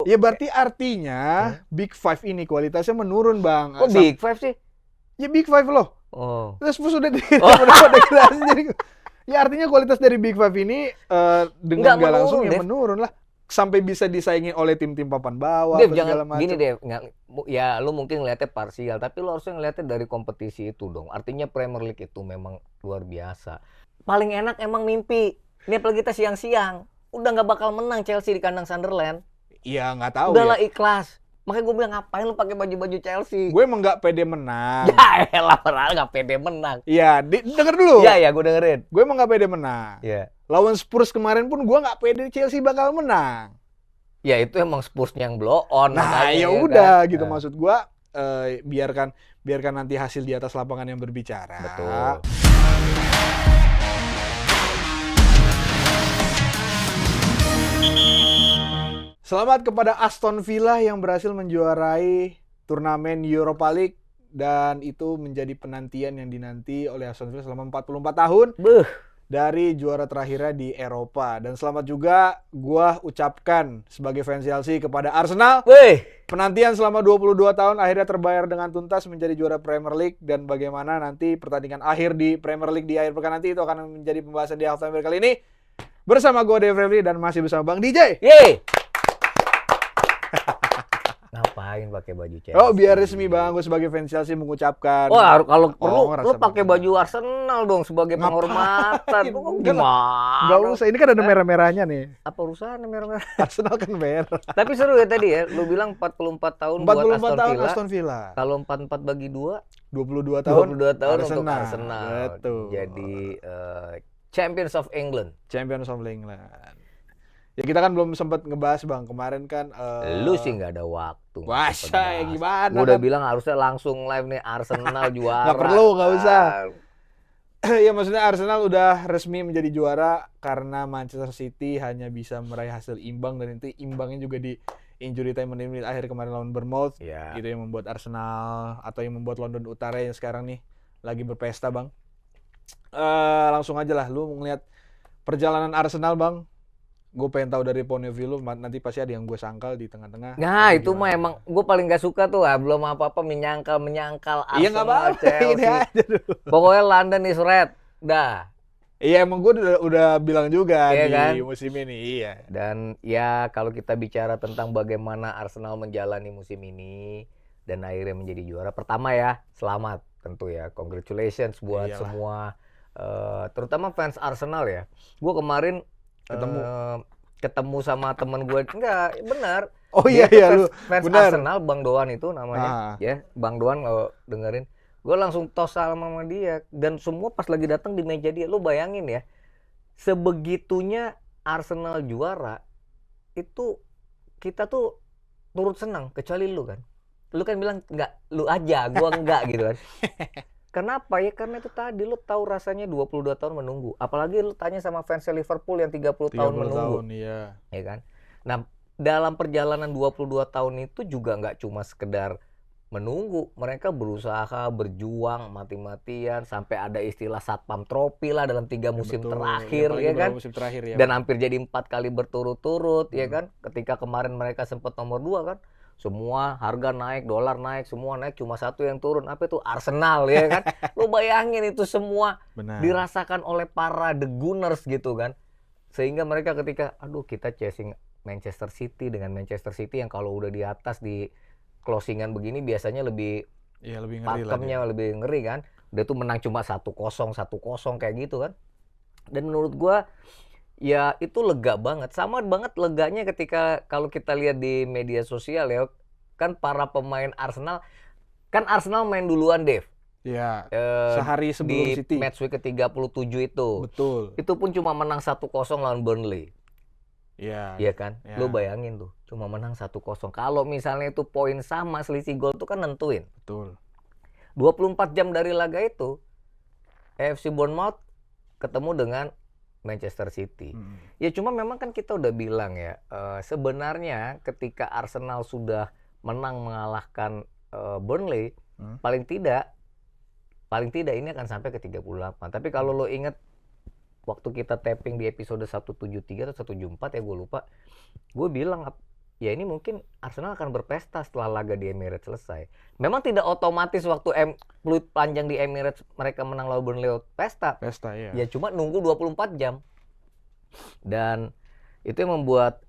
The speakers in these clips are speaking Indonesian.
Ya berarti artinya Big Five ini kualitasnya menurun, Bang. Kok Big Five sih? Ya Big Five loh. Terus Spurs udah degradasi jadi. Ya artinya kualitas dari Big Five ini dengan nggak langsung ya menurun lah. Sampai bisa disaingin oleh tim-tim papan bawah Dev, segala macam. Gini Dev, ya lu mungkin ngeliatnya parsial, tapi lu harusnya ngeliatnya dari kompetisi itu dong. Artinya Premier League itu memang luar biasa. Paling enak emang mimpi. Ini apalagi kita siang-siang. Udah nggak bakal menang Chelsea di kandang Sunderland. Iya nggak tahu. Udahlah ikhlas. Makanya gue bilang ngapain lu pakai baju-baju Chelsea? Gue emang nggak pede menang. Ya elah, padahal nggak pede menang. Iya, denger dulu. Iya, gue dengerin. Gue emang nggak pede menang. Iya. Lawan Spurs kemarin pun gue nggak pede Chelsea bakal menang. Ya itu emang Spursnya yang blow on. Nah ya udah kan? Gitu maksud gue biarkan nanti hasil di atas lapangan yang berbicara. Betul. Selamat kepada Aston Villa yang berhasil menjuarai turnamen Europa League dan itu menjadi penantian yang dinanti oleh Aston Villa selama 44 tahun. Dari juara terakhirnya di Eropa. Dan selamat juga gua ucapkan sebagai fans Chelsea kepada Arsenal. Penantian selama 22 tahun akhirnya terbayar dengan tuntas menjadi juara Premier League. Dan bagaimana nanti pertandingan akhir di Premier League di akhir pekan nanti itu akan menjadi pembahasan di halftime kali ini. Bersama gua Dev Refli dan masih bersama Bang DJ. Yeay! Ngapain pakai baju Chelsea? Oh, biar resmi Bang, gue sebagai fans Chelsea mengucapkan. Oh, kalau perlu lu pakai baju Arsenal dong sebagai penghormatan. Gimana? Enggak usah, ini kan ada merah-merahnya nih. Apa urusan merah-merah? Arsenal kan merah. Tapi seru ya tadi ya, lu bilang 44 tahun buat Aston Villa. Kalau 44 bagi 2, 22 tahun. 22 tahun Arsenal. untuk Arsenal. Betul. Jadi Champions of England. Champions of England. Ya kita kan belum sempat ngebahas Bang, kemarin kan lu sih nggak ada waktu. Wah, ya gimana? Gue udah bilang harusnya langsung live nih Arsenal juara. Nggak perlu, nggak usah. Ya maksudnya Arsenal udah resmi menjadi juara karena Manchester City hanya bisa meraih hasil imbang dan itu imbangnya juga di injury time menit-menit akhir kemarin lawan Bournemouth. Yeah. Itu yang membuat Arsenal atau yang membuat London Utara yang sekarang nih lagi berpesta Bang. Langsung aja lah lu ngeliat perjalanan Arsenal Bang. Gue pengen tahu dari point of view lu, nanti pasti ada yang gue sangkal di tengah-tengah. Nah itu mah emang gue paling gak suka tuh, belum apa-apa menyangkal Arsenal. Iya nggak apa-apa, ini aja dulu. Pokoknya London is red, dah. Iya emang gue udah bilang juga iya, di kan? musim ini, iya. Dan ya kalau kita bicara tentang bagaimana Arsenal menjalani musim ini dan akhirnya menjadi juara, pertama ya selamat tentu ya, congratulations buat semua, terutama fans Arsenal ya. Gue kemarin ketemu sama temen gue, enggak benar. Oh iya iya, fans benar. Arsenal, Bang Doan itu namanya, ya Bang Doan kalau dengerin, gue langsung tos sama dia dan semua pas lagi datang di meja dia, lu bayangin ya, sebegitunya Arsenal juara itu kita tuh turut senang kecuali lu kan bilang enggak, lu aja, gua enggak gitu kan. Kenapa ya? Karena itu tadi lu tahu rasanya 22 tahun menunggu. Apalagi lu tanya sama fans Liverpool yang 30 tahun menunggu. 30 tahun, iya. Ya kan? Nah, dalam perjalanan 22 tahun itu juga nggak cuma sekedar menunggu. Mereka berusaha, berjuang, mati-matian. Sampai ada istilah satpam trofi lah dalam 3 musim terakhir, ya kan? Musim terakhir, ya. Dan hampir jadi 4 kali berturut-turut, ya kan? Ketika kemarin mereka sempat nomor 2 kan? Semua harga naik, dolar naik, semua naik, cuma satu yang turun. Apa itu? Arsenal, ya kan? Lu bayangin itu semua dirasakan oleh para The Gunners gitu kan. Sehingga mereka ketika, aduh kita chasing Manchester City dengan Manchester City yang kalau udah di atas di closingan begini biasanya lebih ngeri pakemnya lebih ngeri kan. Dia tuh menang cuma 1-0 kayak gitu kan. Dan menurut gua ya itu lega banget, sama banget leganya ketika kalau kita lihat di media sosial ya, kan para pemain Arsenal, kan Arsenal main duluan Dev. Iya, sehari sebelum City. Di match week ke-37 itu. Betul. Itu pun cuma menang 1-0 lawan Burnley. Iya. Iya kan? Ya. Lu bayangin tuh, cuma menang 1-0. Kalau misalnya itu poin sama, selisih gol tuh kan nentuin. Betul. 24 jam dari laga itu, AFC Bournemouth ketemu dengan Manchester City. Ya cuma memang kan kita udah bilang ya, sebenarnya ketika Arsenal sudah menang mengalahkan Burnley, paling tidak ini akan sampai ke 38. Tapi kalau lo inget waktu kita tapping di episode 173 atau 174 ya gue lupa, gue bilang ya ini mungkin Arsenal akan berpesta setelah laga di Emirates selesai. Memang tidak otomatis waktu peluit panjang di Emirates mereka menang lawan Burnley pesta. Pesta ya. Ya cuma nunggu 24 jam. Dan itu yang membuat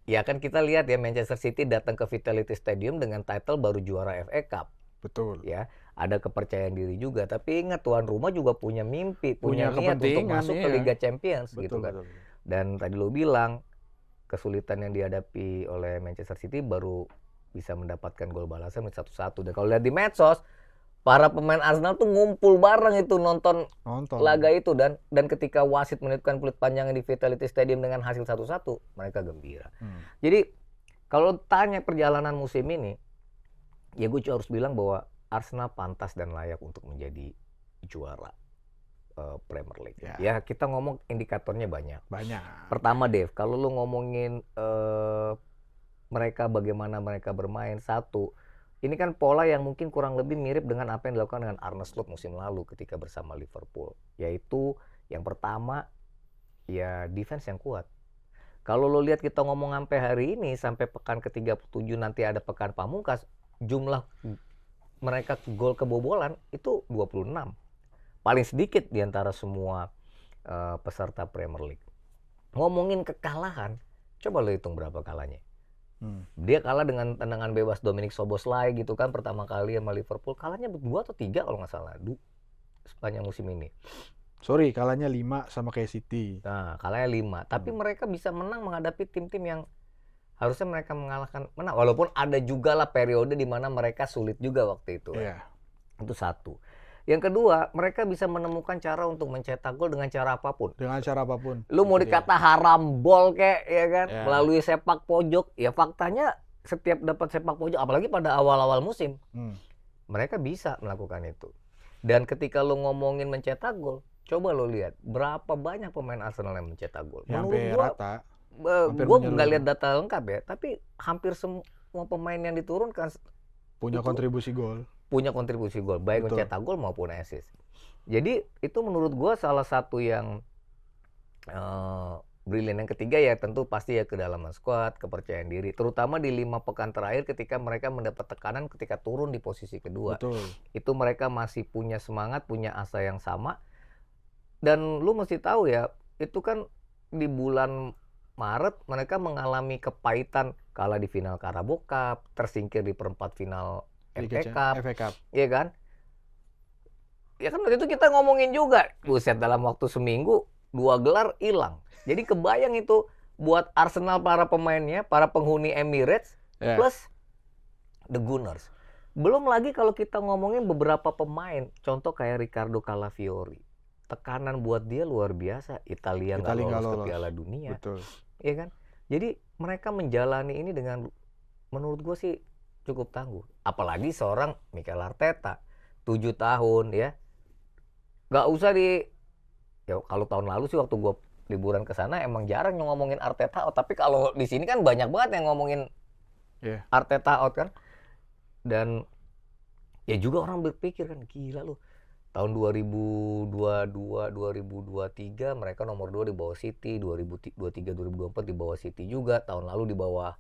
ya kan kita lihat ya Manchester City datang ke Vitality Stadium dengan title baru juara FA Cup. Betul. Ya, ada kepercayaan diri juga. Tapi ingat tuan rumah juga punya mimpi, punya niat untuk masuk ke Liga Champions gitu kan. Betul. Dan tadi lo bilang kesulitan yang dihadapi oleh Manchester City baru bisa mendapatkan gol balasan 1-1. Dan kalau lihat di medsos, para pemain Arsenal tuh ngumpul bareng itu nonton laga itu dan ketika wasit menentukan peluit panjang di Vitality Stadium dengan hasil 1-1, mereka gembira. Jadi kalau tanya perjalanan musim ini, ya gue harus bilang bahwa Arsenal pantas dan layak untuk menjadi juara Premier League. Ya kita ngomong indikatornya banyak. Pertama Dev, kalau lu ngomongin bagaimana mereka bermain, satu, ini kan pola yang mungkin kurang lebih mirip dengan apa yang dilakukan dengan Arne Slot musim lalu ketika bersama Liverpool. Yaitu yang pertama, ya defense yang kuat. Kalau lo lihat kita ngomong sampai hari ini, sampai pekan ke-37 nanti ada pekan pamungkas, jumlah mereka gol kebobolan itu 26. Paling sedikit di antara semua peserta Premier League. Ngomongin kekalahan, coba lo hitung berapa kalahnya. Dia kalah dengan tendangan bebas Dominic Szoboszlai gitu kan pertama kali sama Liverpool. Kalahnya 2 atau 3 kalau nggak salah sepanjang musim ini. Sorry, kalahnya 5 sama kayak City. Nah, kalahnya 5. Tapi mereka bisa menang menghadapi tim-tim yang harusnya mereka menang. Walaupun ada juga lah periode di mana mereka sulit juga waktu itu. Itu satu. Yang kedua, mereka bisa menemukan cara untuk mencetak gol dengan cara apapun. Lu mau dikata haram bol kayak ya kan, melalui sepak pojok, ya faktanya setiap dapat sepak pojok, apalagi pada awal-awal musim, mereka bisa melakukan itu. Dan ketika lu ngomongin mencetak gol, coba lu lihat berapa banyak pemain Arsenal yang mencetak gol. Menurut gua nggak lihat data lengkap ya, tapi hampir semua pemain yang diturunkan punya kontribusi gol. Baik mencetak gol maupun assist. Jadi itu menurut gue salah satu yang brilian. Yang ketiga ya tentu pasti ya kedalaman skuad, kepercayaan diri. Terutama di 5 pekan terakhir ketika mereka mendapat tekanan ketika turun di posisi kedua. Itu mereka masih punya semangat, punya asa yang sama. Dan lu mesti tahu ya, itu kan di bulan Maret mereka mengalami kepahitan kalah di final Carabao Cup, tersingkir di perempat final FA Cup. Iya kan? Ya kan waktu itu kita ngomongin juga, buset dalam waktu seminggu 2 gelar hilang. Jadi kebayang itu buat Arsenal para pemainnya, para penghuni Emirates plus the Gunners. Belum lagi kalau kita ngomongin beberapa pemain, contoh kayak Riccardo Calafiori. Tekanan buat dia luar biasa. Italia nggak lolos ke Piala Dunia. Iya kan? Jadi mereka menjalani ini dengan menurut gue sih cukup tangguh. Apalagi seorang Mikel Arteta 7 tahun ya. Gak usah ya kalau tahun lalu sih waktu gue liburan ke sana emang jarang yang ngomongin Arteta out, tapi kalau di sini kan banyak banget yang ngomongin Arteta out kan. Dan ya juga orang berpikir kan gila loh. Tahun 2022 2023 mereka nomor 2 di bawah City, 2023 2024 di bawah City juga, tahun lalu di bawah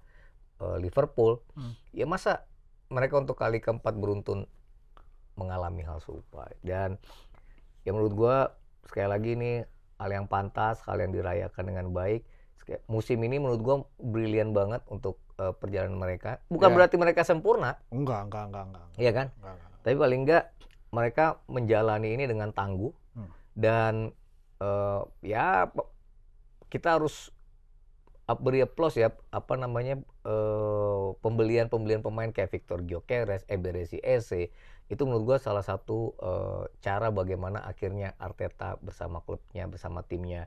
Liverpool. Ya masa mereka untuk kali keempat beruntun mengalami hal serupa. Dan ya menurut gua sekali lagi ini hal yang pantas, hal yang dirayakan dengan baik. Musim ini menurut gua brilian banget untuk perjalanan mereka. Bukan berarti mereka sempurna. Enggak. Iya kan? Tapi paling enggak mereka menjalani ini dengan tangguh. Dan ya kita harus beri applause ya, pembelian pemain kayak Victor Gyökeres, Eberechi Eze, itu menurut gua salah satu cara bagaimana akhirnya Arteta bersama klubnya, bersama timnya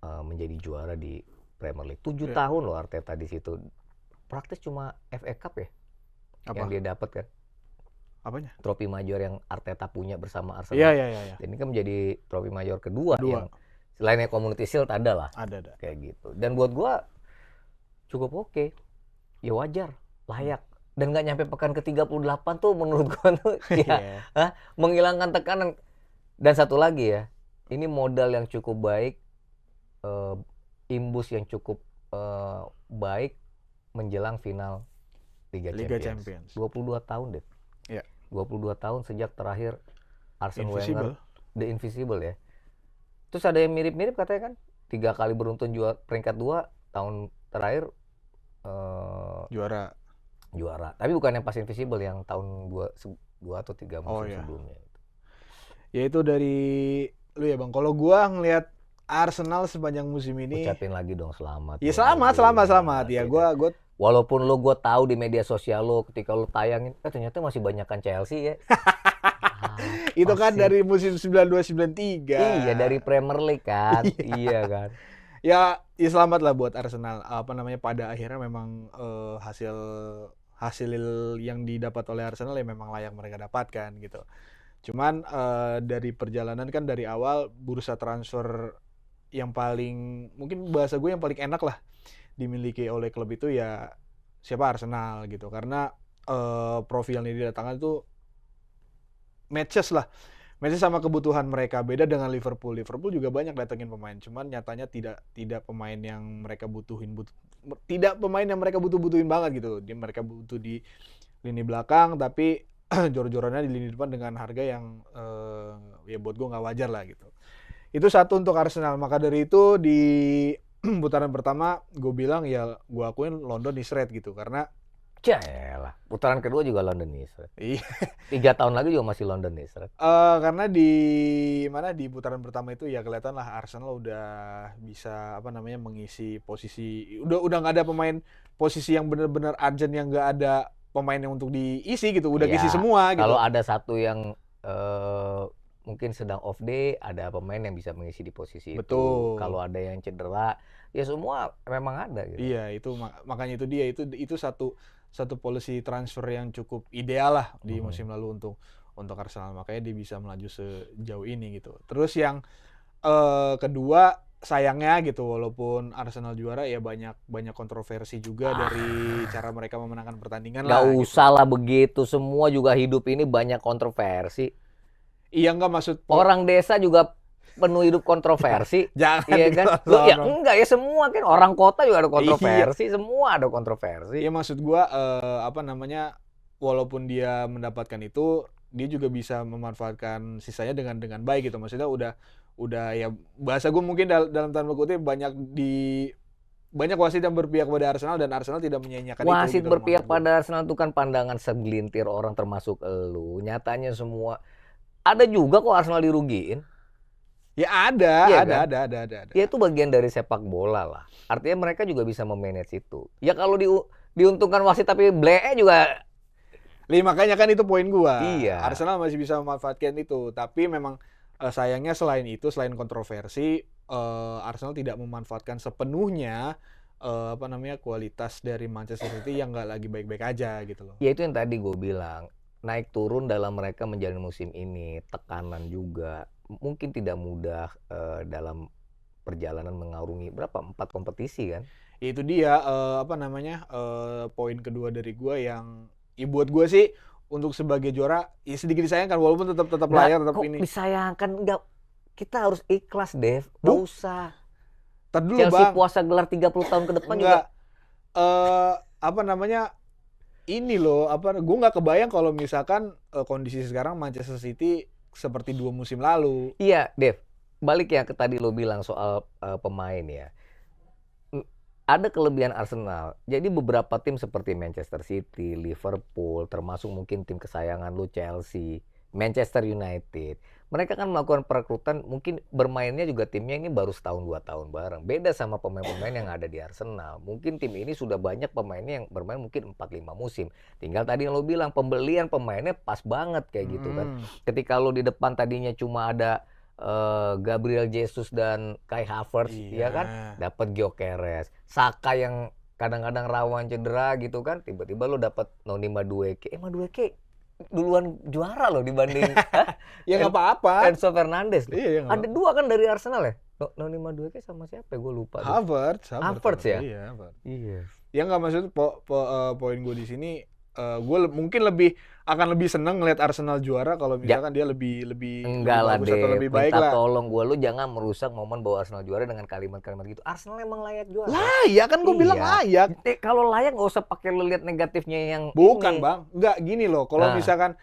menjadi juara di Premier League. 7 tahun loh Arteta di situ. Praktis cuma FA Cup ya yang dia dapat kan. Apanya? Trofi major yang Arteta punya bersama Arsenal. Iya. Dan ini kan menjadi trofi major kedua. Yang selainnya Community Shield ada lah. Ada. Kayak gitu. Dan buat gua cukup oke. Ya wajar, layak. Dan nggak nyampe pekan ke-38 tuh menurut gua tuh menghilangkan tekanan. Dan satu lagi ya, ini modal yang cukup baik, imbus yang cukup baik menjelang final Liga Champions. 22 tahun deh. Iya. 22 tahun sejak terakhir Arsene Invisible. Wenger, The Invisible ya. Terus ada yang mirip-mirip katanya kan, 3 kali beruntun juara peringkat 2 tahun terakhir Juara. Tapi bukan yang pas Invisible, yang tahun 2 atau 3 musim sebelumnya. Ya itu dari lu ya Bang. Kalau gua ngelihat Arsenal sepanjang musim ini, ucapin lagi dong selamat. Ya selamat. Ya gua walaupun gue tahu di media sosial lo ketika lo tayangin, ternyata masih banyakan Chelsea ya. Itu kan dari musim 92-93. Iya, dari Premier League kan. Iya kan. Ya selamat lah buat Arsenal. Pada akhirnya memang hasil yang didapat oleh Arsenal ya memang layak mereka dapatkan gitu. Cuman dari perjalanan kan dari awal bursa transfer yang paling, mungkin bahasa gue yang paling enak lah dimiliki oleh klub itu ya siapa, Arsenal gitu. Karena profil yang didatangkan itu matches sama kebutuhan mereka. Beda dengan Liverpool juga banyak datengin pemain, cuman nyatanya tidak pemain yang mereka butuhin banget gitu. Mereka butuh di lini belakang, tapi jor-jorannya di lini depan dengan harga yang ya buat gue nggak wajar lah gitu. Itu satu untuk Arsenal. Maka dari itu di putaran pertama gue bilang ya gue akuin London is red gitu, karena Jayalah, putaran kedua juga London is red. Iya. 3 tahun lagi juga masih London is red. Karena di putaran pertama itu ya kelihatan lah Arsenal udah bisa mengisi posisi, udah nggak ada pemain posisi yang benar-benar urgent, yang nggak ada pemain yang untuk diisi gitu, udah diisi semua gitu. Kalau ada satu yang mungkin sedang off day, ada pemain yang bisa mengisi di posisi Betul. itu. Kalau ada yang cedera, ya semua memang ada gitu. Iya, itu makanya itu dia itu satu policy transfer yang cukup ideal lah di musim lalu untuk Arsenal, makanya dia bisa melaju sejauh ini gitu. Terus yang kedua, sayangnya gitu, walaupun Arsenal juara ya banyak kontroversi juga dari cara mereka memenangkan pertandingan. Gak usah lah begitu, semua juga hidup ini banyak kontroversi. Iya, enggak maksud orang desa juga penuh hidup kontroversi. Jangan iya kan? Lu ya enggak ya, semua kan orang kota juga ada kontroversi, semua ada kontroversi. Iya, maksud gua walaupun dia mendapatkan itu, dia juga bisa memanfaatkan sisanya dengan baik gitu. Maksudnya udah ya, bahasa gua mungkin dalam tanda kutip banyak wasit yang berpihak pada Arsenal, dan Arsenal tidak menyanyiakan itu. Wasit gitu, berpihak pada Arsenal itu kan pandangan segelintir orang termasuk elu. Nyatanya semua ada juga kok Arsenal dirugiin. Ya ada. Ya itu bagian dari sepak bola lah. Artinya mereka juga bisa memanage itu. Ya kalau diuntungkan wasit tapi blee juga. Makanya kan itu poin gua. Iya. Arsenal masih bisa memanfaatkan itu, tapi memang sayangnya selain kontroversi, Arsenal tidak memanfaatkan sepenuhnya kualitas dari Manchester City yang nggak lagi baik-baik aja gitu loh. Ya itu yang tadi gue bilang, naik turun dalam mereka menjalani musim ini, tekanan juga mungkin tidak mudah dalam perjalanan mengarungi 4 kompetisi kan. Ya itu dia poin kedua dari gue yang buat gue sih untuk sebagai juara ya sedikit disayangkan, walaupun tetap layak, tetap ini. Disayangkan enggak, kita harus ikhlas, Dev. Enggak usah. Dulu, Chelsea Bang. puasa gelar 30 tahun ke depan enggak. Juga ini loh, gue nggak kebayang kalau misalkan kondisi sekarang Manchester City seperti 2 musim lalu. Iya, Dev. Balik ya ke tadi lo bilang soal pemain ya. Ada kelebihan Arsenal. Jadi beberapa tim seperti Manchester City, Liverpool, termasuk mungkin tim kesayangan lo Chelsea, Manchester United. Mereka kan melakukan perekrutan, mungkin bermainnya juga timnya ini baru 1-2 tahun bareng. Beda sama pemain-pemain yang ada di Arsenal. Mungkin tim ini sudah banyak pemainnya yang bermain mungkin 4-5 musim. Tinggal tadi yang lo bilang, pembelian pemainnya pas banget kayak gitu kan. Ketika lo di depan tadinya cuma ada Gabriel Jesus dan Kai Havertz, ya kan? Dapat Gyökeres, Saka yang kadang-kadang rawan cedera gitu kan. Tiba-tiba lo dapat Noni Madueke. Madueke duluan juara loh dibanding ya nggak apa-apa. Enzo Fernandez loh. Iya, ada 2 kan dari Arsenal ya. Noni Madueke sama siapa? Gue lupa. Havertz ya. Iya. Ya nggak, maksud poin gue di sini mungkin akan lebih seneng ngelihat Arsenal juara kalau misalkan dia lebih enggak lah bagus deh, atau lebih baik minta lah. tolong lu jangan merusak momen bahwa Arsenal juara dengan kalimat-kalimat gitu. Arsenal emang layak juara. Layak kan gue bilang layak. Kalau layak nggak usah pakai lu lihat negatifnya yang Bukan ini. Bang, enggak gini loh. Kalau misalkan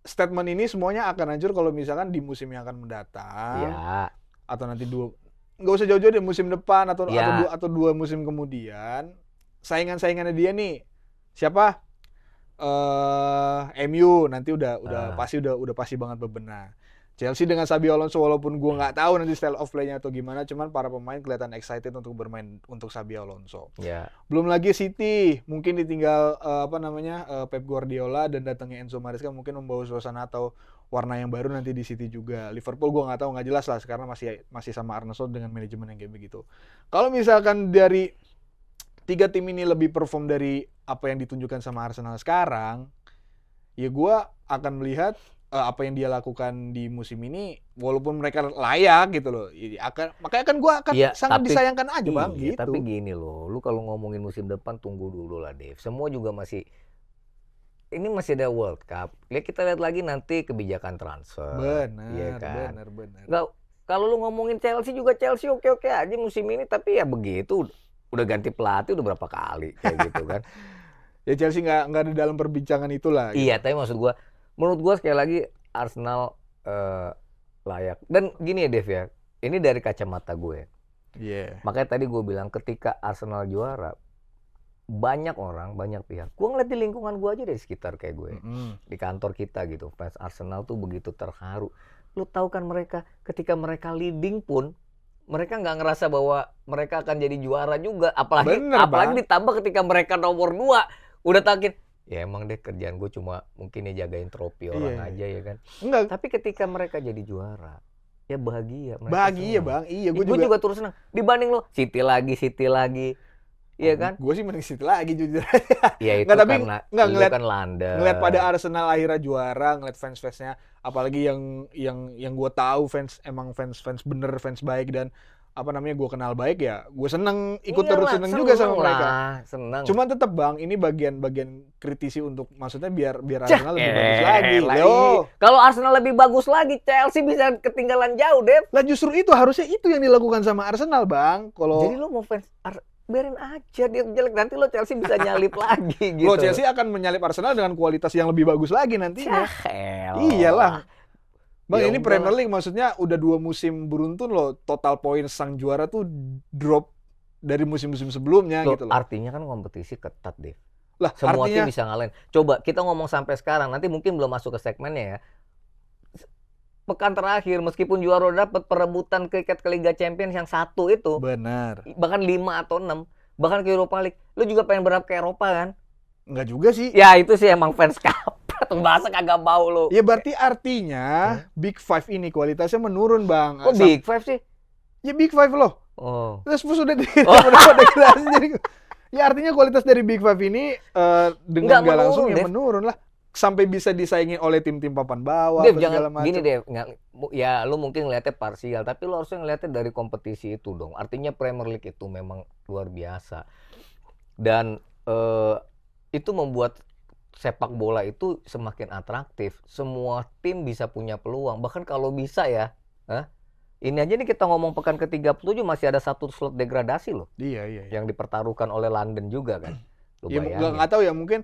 statement ini semuanya akan hancur kalau misalkan di musim yang akan mendatang. Ya. Atau nanti nggak usah jauh-jauh deh, musim depan atau dua musim kemudian saingannya dia nih siapa, MU nanti udah pasti banget bebenah. Chelsea dengan Xabi Alonso, walaupun gue nggak tahu nanti style of play-nya atau gimana, cuman para pemain kelihatan excited untuk bermain untuk Xabi Alonso. Belum lagi City, mungkin ditinggal Pep Guardiola dan datangnya Enzo Maresca mungkin membawa suasana atau warna yang baru nanti di City juga. Liverpool gue nggak tahu, nggak jelas lah karena masih sama Arne Slot dengan manajemen yang kayak begitu. Kalau misalkan dari 3 tim ini lebih perform dari apa yang ditunjukkan sama Arsenal sekarang, ya gue akan melihat apa yang dia lakukan di musim ini, walaupun mereka layak gitu loh. Makanya kan gue akan sangat disayangkan aja Bang gitu. Tapi gini loh, lu kalau ngomongin musim depan tunggu dulu lah Dave. Semua juga masih ada World Cup. Kita lihat lagi nanti kebijakan transfer. Benar. Kalau lu ngomongin Chelsea oke aja musim ini, tapi ya begitu. Udah ganti pelatih udah berapa kali kayak gitu kan. Ya Chelsea nggak ada dalam perbincangan itulah. Iya, tapi menurut gua sekali lagi Arsenal layak. Dan gini ya Dev ya, ini dari kacamata gue. Makanya tadi gue bilang ketika Arsenal juara, banyak orang, banyak pihak. Gue ngeliat di lingkungan gue aja dari sekitar kayak gue, di kantor kita gitu, fans Arsenal tuh begitu terharu. Lu tahu kan mereka ketika mereka leading pun mereka nggak ngerasa bahwa mereka akan jadi juara juga. Apalagi ditambah ketika mereka nomor 2 udah takin. Ya emang deh kerjaan gue cuma mungkin ya jagain trofi orang aja ya kan. Enggak. Tapi ketika mereka jadi juara, ya bahagia. Bahagia Bang, iya gue juga turut senang. Dibanding lo City lagi. Iya kan? Gue sih mending City lagi jujur. Ya itu karena lu kan London. Ngeliat pada Arsenal akhirnya juara, ngeliat fans-fansnya, apalagi yang gue tahu fans bener, fans baik dan gue kenal baik ya, gue seneng ikut terus seneng juga sama mereka. Seneng. Cuman tetap Bang, ini bagian kritisi untuk maksudnya biar Arsenal lebih bagus lagi. Kalau Arsenal lebih bagus lagi, Chelsea bisa ketinggalan jauh, Dev. Lah justru harusnya itu yang dilakukan sama Arsenal, Bang. Jadi lo mau fans biarin aja dia jelek, nanti lo Chelsea bisa nyalip lagi gitu. Lo Chelsea akan menyalip Arsenal dengan kualitas yang lebih bagus lagi nantinya. Iyalah. Bang, ini Premier League maksudnya udah 2 musim beruntun loh, total poin sang juara tuh drop dari musim-musim sebelumnya gitu loh. Artinya kan kompetisi ketat deh. Lah, semua tim bisa ngalahin. Coba kita ngomong sampai sekarang, nanti mungkin belum masuk ke segmennya ya. Pekan terakhir meskipun juara dapat perebutan tiket ke Liga Champions yang 1 itu. Benar. Bahkan 5 atau 6, bahkan ke Europa League. Lu juga pengen berharap ke Eropa kan? Enggak juga sih. Ya itu sih emang fans kampret. Bahasa kagak bau lu. Ya berarti artinya Big Five ini kualitasnya menurun Bang. Kok Big Five sih? Ya Big Five loh. Terus sudah degradasi jadi. Ya artinya kualitas dari Big Five ini dengan nggak langsung ya menurun lah. Sampai bisa disaingin oleh tim-tim papan bawah. Segala macam. Gini deh, ya lu mungkin ngeliatnya parsial, tapi lu harusnya ngeliatnya dari kompetisi itu dong. Artinya Premier League itu memang luar biasa. Dan itu membuat sepak bola itu semakin atraktif. Semua tim bisa punya peluang. Bahkan kalau bisa ya, ini aja nih kita ngomong pekan ke-37 masih ada 1 slot degradasi loh. Iya. Yang dipertaruhkan oleh London juga kan. Ya nggak tahu ya, mungkin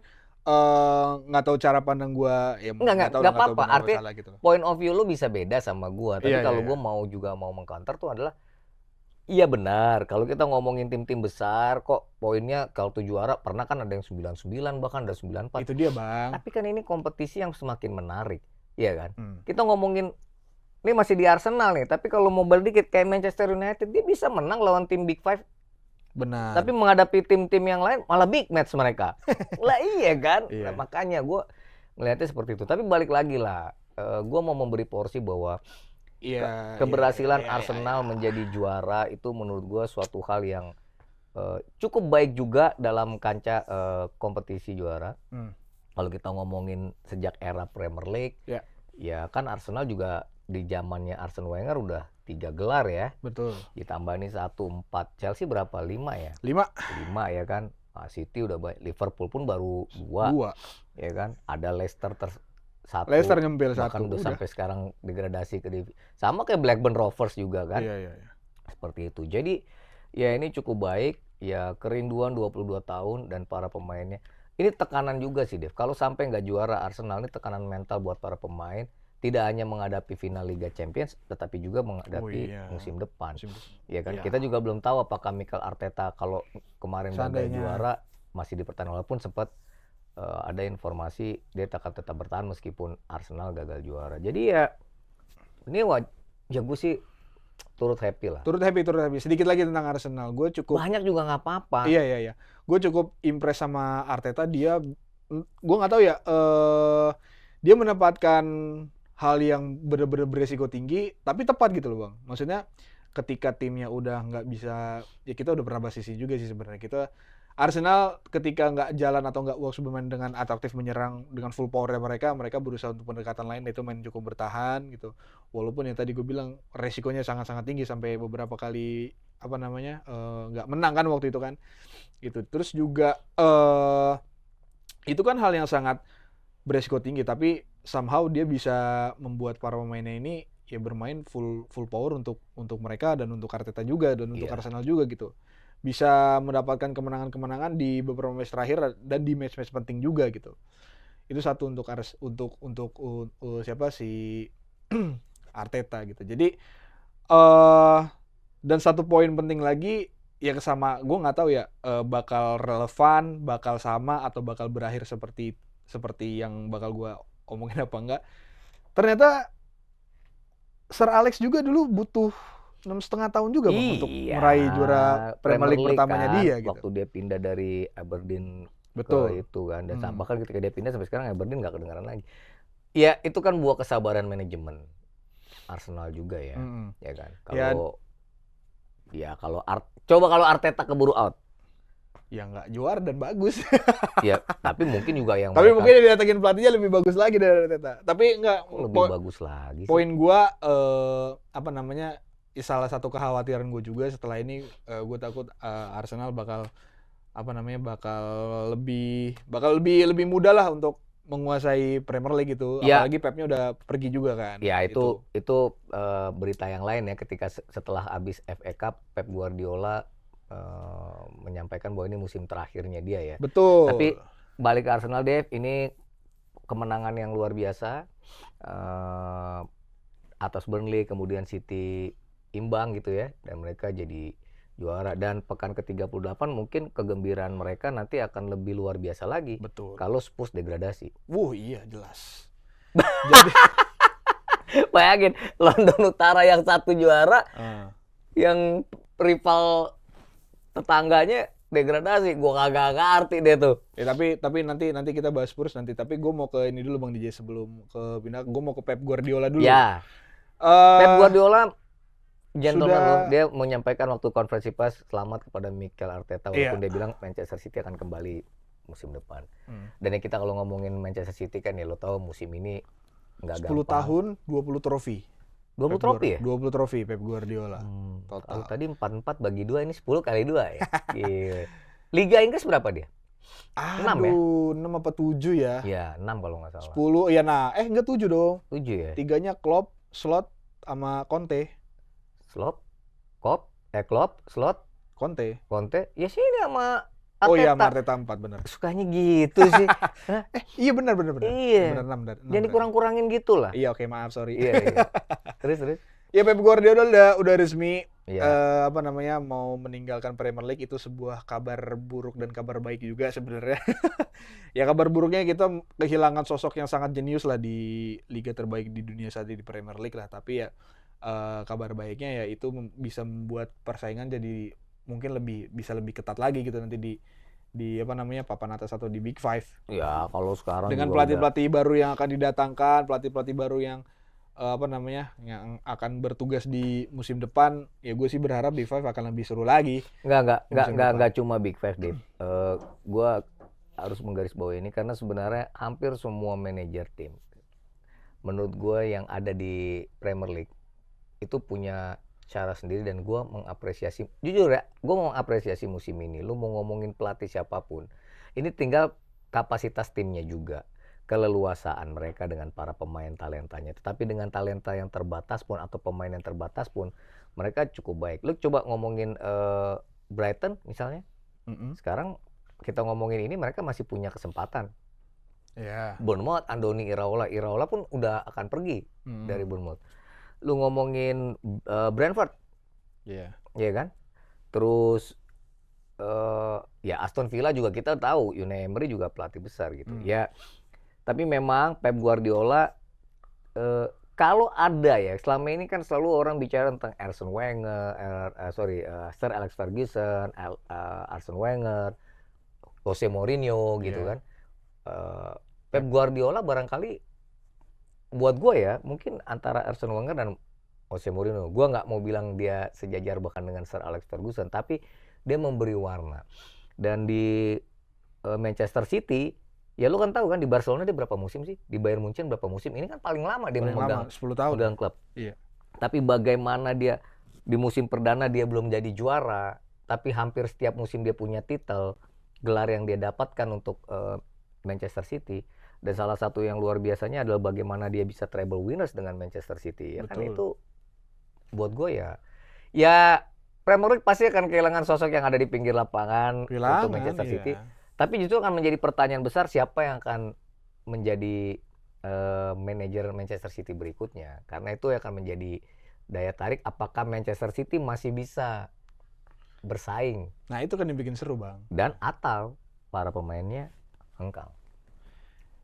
nggak tahu cara pandang gua ya. Nggak apa-apa. Artinya gitu. Point of view lu bisa beda sama gua. Tapi kalau gua mau mengcounter tuh adalah iya benar, kalau kita ngomongin tim-tim besar kok poinnya kalau tuh juara pernah kan ada yang 99 bahkan ada 94. Itu dia Bang. Tapi kan ini kompetisi yang semakin menarik, iya kan? Kita ngomongin ini masih di Arsenal nih, tapi kalau mau balik dikit kayak Manchester United dia bisa menang lawan tim Big Five. Benar. Tapi menghadapi tim-tim yang lain malah big match mereka. Lah iya kan? Iya. Nah, makanya gue ngelihatnya seperti itu. Tapi balik lagi lah, gue mau memberi porsi bahwa keberhasilan Arsenal menjadi juara itu menurut gue suatu hal yang cukup baik juga dalam kancah kompetisi juara. Kalau kita ngomongin sejak era Premier League, ya kan Arsenal juga di zamannya Arsene Wenger udah 3 gelar ya. Betul. Ditambah nih 1, 4. Chelsea berapa? 5 ya? 5 ya kan. City udah baik, Liverpool pun baru 2, ya kan? Ada Leicester satu, Leicester nyempil bahkan satu, udah sampai sekarang degradasi ke sama kayak Blackburn Rovers juga kan? Iya. Seperti itu. Jadi ya ini cukup baik, ya kerinduan 22 tahun dan para pemainnya. Ini tekanan juga sih Dev. Kalau sampai nggak juara Arsenal, ini tekanan mental buat para pemain. Tidak hanya menghadapi final Liga Champions, tetapi juga menghadapi musim depan. Ya kan, kita juga belum tahu apakah Mikel Arteta kalau kemarin gagal juara masih dipertahankan, walaupun sempat ada informasi dia akan tetap bertahan meskipun Arsenal gagal juara. Jadi ya ini ya gue sih turut happy lah. Turut happy. Sedikit lagi tentang Arsenal. Gue cukup banyak juga nggak apa-apa. Iya. Gue cukup impress sama Arteta. Dia, gue nggak tahu ya. Dia menempatkan hal yang benar-benar beresiko tinggi, tapi tepat gitu loh bang. Maksudnya ketika timnya udah nggak bisa, ya kita udah pernah bahas sisi juga sih sebenarnya. Kita Arsenal ketika nggak jalan atau nggak works bermain dengan atraktif menyerang dengan full power mereka berusaha untuk pendekatan lain, itu main cukup bertahan gitu. Walaupun yang tadi gue bilang resikonya sangat-sangat tinggi sampai beberapa kali nggak menang kan waktu itu kan. Gitu. Terus juga itu kan hal yang sangat beresiko tinggi, tapi somehow dia bisa membuat para pemainnya ini ya bermain full power untuk mereka dan untuk Arteta juga dan untuk Arsenal juga gitu. Bisa mendapatkan kemenangan-kemenangan di beberapa match terakhir dan di match-match penting juga gitu. Itu satu untuk siapa si Arteta gitu. Jadi dan satu poin penting lagi yang sama, gue nggak tahu ya bakal relevan, bakal sama atau bakal berakhir seperti yang bakal gue omongin apa enggak. Ternyata Sir Alex juga dulu butuh 6,5 tahun juga bang untuk meraih juara Premier League pertamanya kan, dia gitu. Waktu dia pindah dari Aberdeen Betul. ke itu kan, dan bahkan ketika dia pindah sampai sekarang Aberdeen nggak kedengaran lagi. Ya itu kan buah kesabaran manajemen Arsenal juga ya, ya kan. Kalau Arteta keburu out, ya nggak juara dan bagus. Ya, tapi mungkin juga yang tapi mungkin yang didatengin pelatihnya lebih bagus lagi dari Arteta. Tapi lebih bagus lagi. Poin gua salah satu kekhawatiran gue juga setelah ini, gue takut Arsenal bakal lebih mudah lah untuk menguasai Premier League gitu. Ya. Apalagi Pepnya udah pergi juga kan. Ya itu berita yang lain ya, ketika setelah habis FA Cup Pep Guardiola menyampaikan bahwa ini musim terakhirnya dia ya. Betul. Tapi balik ke Arsenal Dev, ini kemenangan yang luar biasa atas Burnley, kemudian City imbang gitu ya, dan mereka jadi juara. Dan pekan ke-38 mungkin kegembiraan mereka nanti akan lebih luar biasa lagi. Betul. Kalau Spurs degradasi. Iya jelas. Jadi bayangin London Utara yang satu juara, yang rival tetangganya degradasi, gua kagak ngerti deh tuh. Ya tapi nanti kita bahas Spurs nanti. Tapi gue mau ke ini dulu Bang DJ sebelum ke pindah. Gue mau ke Pep Guardiola dulu. Ya. Pep Guardiola gentleman, dia menyampaikan waktu konferensi pers selamat kepada Mikel Arteta, walaupun dia bilang Manchester City akan kembali musim depan. Dan ya kita kalau ngomongin Manchester City kan ya lo tahu musim ini nggak gampang. 10 tahun 20 trofi. 20 trofi ya? 20 trofi Pep Guardiola. Total. Kalau tadi 44 bagi 2, ini 10 kali 2 ya. Liga Inggris berapa dia? 6 ya? 6 apa 7 ya? Iya, 6 kalau nggak salah. 10, ya enggak 7 dong. 7 ya? 3-nya Klopp, Slot, sama Conte. Klopp, Slot, Conte. Ya sini sama Arteta. Oh iya, Arteta 4 benar. Sukanya gitu sih. Iya benar. Iya. Benar 6. Jangan dikurang-kurangin gitu lah. Iya, oke, maaf, sorry. Iya. Terus. Ya Pep Guardiola udah resmi mau meninggalkan Premier League. Itu sebuah kabar buruk dan kabar baik juga sebenarnya. Ya kabar buruknya kita kehilangan sosok yang sangat jenius lah di liga terbaik di dunia saat ini, di Premier League lah. Tapi ya kabar baiknya ya itu bisa membuat persaingan jadi mungkin bisa lebih ketat lagi gitu nanti di papan atas atau di Big Five. Ya kalau sekarang dengan pelatih-pelatih baru yang akan didatangkan, pelatih-pelatih baru yang yang akan bertugas di musim depan, ya gue sih berharap Big Five akan lebih seru lagi. Enggak cuma Big Five, Dave. Gue harus menggarisbawahi ini karena sebenarnya hampir semua manajer tim, menurut gue yang ada di Premier League itu punya cara sendiri dan gue mengapresiasi, jujur ya, gue mau mengapresiasi musim ini. Lu mau ngomongin pelatih siapapun, ini tinggal kapasitas timnya juga, keleluasaan mereka dengan para pemain talentanya. Tetapi dengan talenta yang terbatas pun atau pemain yang terbatas pun, mereka cukup baik. Lu coba ngomongin Brighton misalnya, sekarang kita ngomongin ini mereka masih punya kesempatan. Bournemouth, Andoni Iraola pun udah akan pergi dari Bournemouth. Lu ngomongin Brentford, iya kan? Terus ya Aston Villa juga kita tahu Unai Emery juga pelatih besar gitu. Ya, tapi memang Pep Guardiola kalau ada ya, selama ini kan selalu orang bicara tentang Arsene Wenger, Sir Alex Ferguson, Arsene Wenger, Jose Mourinho gitu kan. Pep Guardiola barangkali buat gue ya, mungkin antara Arsene Wenger dan Jose Mourinho. Gue nggak mau bilang dia sejajar bahkan dengan Sir Alex Ferguson, tapi dia memberi warna. Dan di Manchester City, ya lu kan tahu kan di Barcelona dia berapa musim sih? Di Bayern Munchen berapa musim? Ini kan paling lama dia memegang 10 tahun memegang klub. Iya. Tapi bagaimana dia di musim perdana dia belum jadi juara, tapi hampir setiap musim dia punya titel, gelar yang dia dapatkan untuk Manchester City. Dan salah satu yang luar biasanya adalah bagaimana dia bisa treble winners dengan Manchester City. Ya kan itu buat gue ya Premier League pasti akan kehilangan sosok yang ada di pinggir lapangan untuk Manchester City. Tapi justru akan menjadi pertanyaan besar siapa yang akan menjadi manajer Manchester City berikutnya. Karena itu akan menjadi daya tarik apakah Manchester City masih bisa bersaing. Nah itu kan yang bikin seru Bang. Dan atau para pemainnya hengkang.